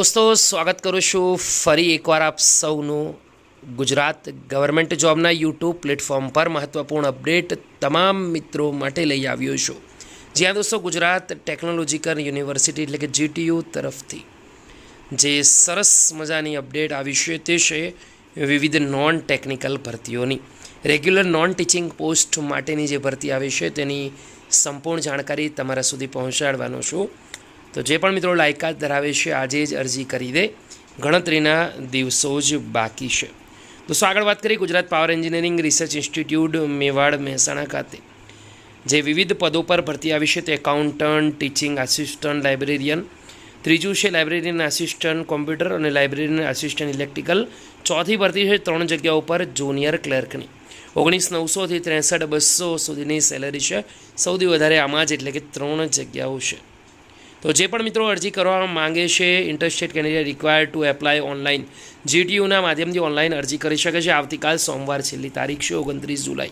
दोस्तों स्वागत करूँ छूँ फरी एकवार आप सौનું गुजरात गवर्नमेंट जॉबना यूट्यूब प्लेटफॉर्म पर महत्वपूर्ण अपडेट तमाम मित्रों माटे लई आव्यो छुं। ज्यां दोस्तों गुजरात टेक्नोलॉजिकल यूनिवर्सिटी एटले के GTU तरफथी जे सरस मजानी अपडेट आवी छे ते छे विविध नॉन टेक्निकल भरतीओनी रेग्युलर नॉन टीचिंग पोस्ट माटेनी जे भरती आवे छे तेनी संपूर्ण जानकारी तमारा सुधी पहोंचाडवानो छुं। तो जे पण मित्रों लायकात धरावे छे आजे ज अरजी करी दे, गणतरीना दिवसों ज बाकी छे। दोस्तों आगळ वात करीए Gujarat power engineering research institute Mewar Mehsana खाते जे विविध पदों पर भरती आवी छे ते एकाउंटન્ટ, टीचिंग आसिस्टंट, लाइब्रेरियन, त्रीजू है लाइब्रेरियन आसिस्टंट कॉम्प्यूटर और लाइब्रेरियन आसिस्टंट इलेक्ट्रिकल। चौथी भरती है 3 जग्याओं पर जूनियर क्लर्कनी 19,900 થી 63,200 सुधीनी सेलरी है। सौथी वधारे आमां ज एटले के 3 जग्याओं है। तो जे पण मित्रों अरजी करवा मांगे छे interested candidate required to apply online GTUना माध्यमथी ऑनलाइन अरजी करी शके छे। आवतीकाल सोमवार छेल्ली तारीख छे 29 जुलाई।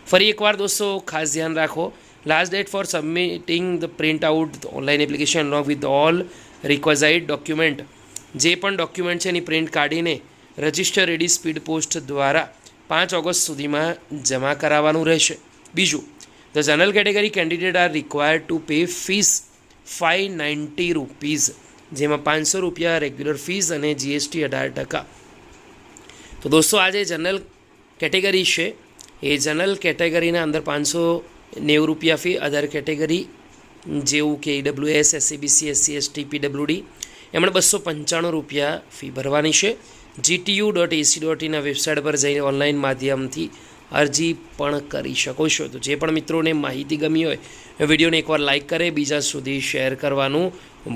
फरी एकवार दोस्तों खास ध्यान राखो, last date for submitting the print out online application along with all required document जे पण डॉक्यूमेंट छे एनी प्रिंट काढीने रजिस्टर रेडी स्पीड पोस्ट द्वारा 5 ऑगस्ट सुधीमां जमा कराववानुं रहेशे। बीजू the general category candidate are required to pay fees 590 rupees જેમાં 500 રૂપિયા રેગ્યુલર ફીસ અને GST 18%। તો દોસ્તો આજે જનરલ કેટેગરી છે એ જનરલ કેટેગરીના અંદર 590 રૂપિયા ફી, અધર કેટેગરી જેવું કે EWS, SCBC, SC, ST, PWD એમણે 295 રૂપિયા ફી ભરવાની છે। gtu.ac.in ના વેબસાઇટ પર જઈને ઓનલાઈન માધ્યમથી અરજી પણ કરી શકો છો। તો જે પણ મિત્રોને માહિતી ગમી હોય વિડીયોને એકવાર લાઇક કરે, બીજા સુધી શેર કરવાનું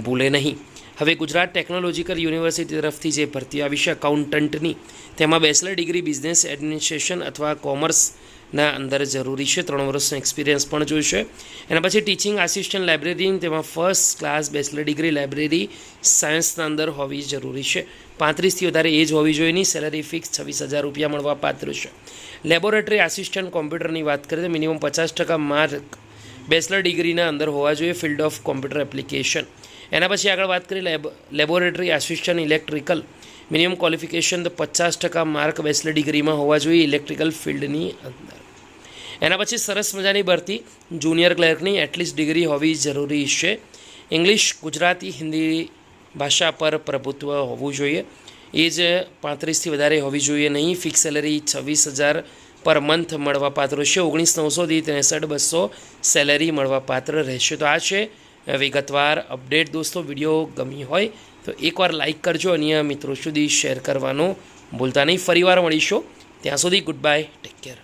ભૂલે નહીં। હવે ગુજરાત ટેકનોલોજીકલ યુનિવર્સિટી તરફથી જે ભરતી આવી છે અકાઉન્ટન્ટની તેમાં બેચલર ડિગ્રી બિઝનેસ એડમિનિસ્ટ્રેશન અથવા કોમર્સના અંદર જરૂરી છે। 3 વર્ષનો એક્સપિરિયન્સ પણ જોઈશે। એના પછી ટીચિંગ આસિસ્ટન્ટ લાઇબ્રેરિયન તેમાં first class bachelor degree library સાયન્સના અંદર હોવી જરૂરી છે। 35થી વધારે એજ હોવી જોઈએ નહીં। સેલરી ફિક્સ 26,000 રૂપિયા મળવા પાત્ર છે। લેબોરેટરી આસિસ્ટન્ટ કોમ્પ્યુટરની વાત કરીએ તો મિનિમમ 50% માર્ક બેચલર ડિગ્રીના અંદર હોવા જોઈએ ફિલ્ડ ઓફ કોમ્પ્યુટર એપ્લિકેશન। એના પછી આગળ વાત કરીએ laboratory assistant electrical minimum qualification તો 50% માર્ક બેચલર ડિગ્રીમાં હોવા જોઈએ ઇલેક્ટ્રિકલ ફિલ્ડની અંદર। એના પછી સરસ મજાની ભરતી જુનિયર ક્લર્કની એટલીસ્ટ ડિગ્રી હોવી જરૂરી છે। ઇંગ્લિશ, ગુજરાતી, હિન્દી ભાષા પર પ્રભુત્વ હોવું જોઈએ। એજ 35થી વધારે હોવી જોઈએ નહીં। ફિક્સ સેલરી 26,000 પર મંથ મળવા પાત્ર છે। 19,900 થી 63,200 સેલરી મળવા પાત્ર રહેશે। તો આ છે વિગતવાર અપડેટ। દોસ્તો વિડીયો ગમી હોય તો એકવાર લાઇક કરજો, અન્ય મિત્રો સુધી શેર કરવાનું ભૂલતા નહીં। ફરીવાર મળીશું, ત્યાં સુધી ગુડ બાય, ટેક કેર।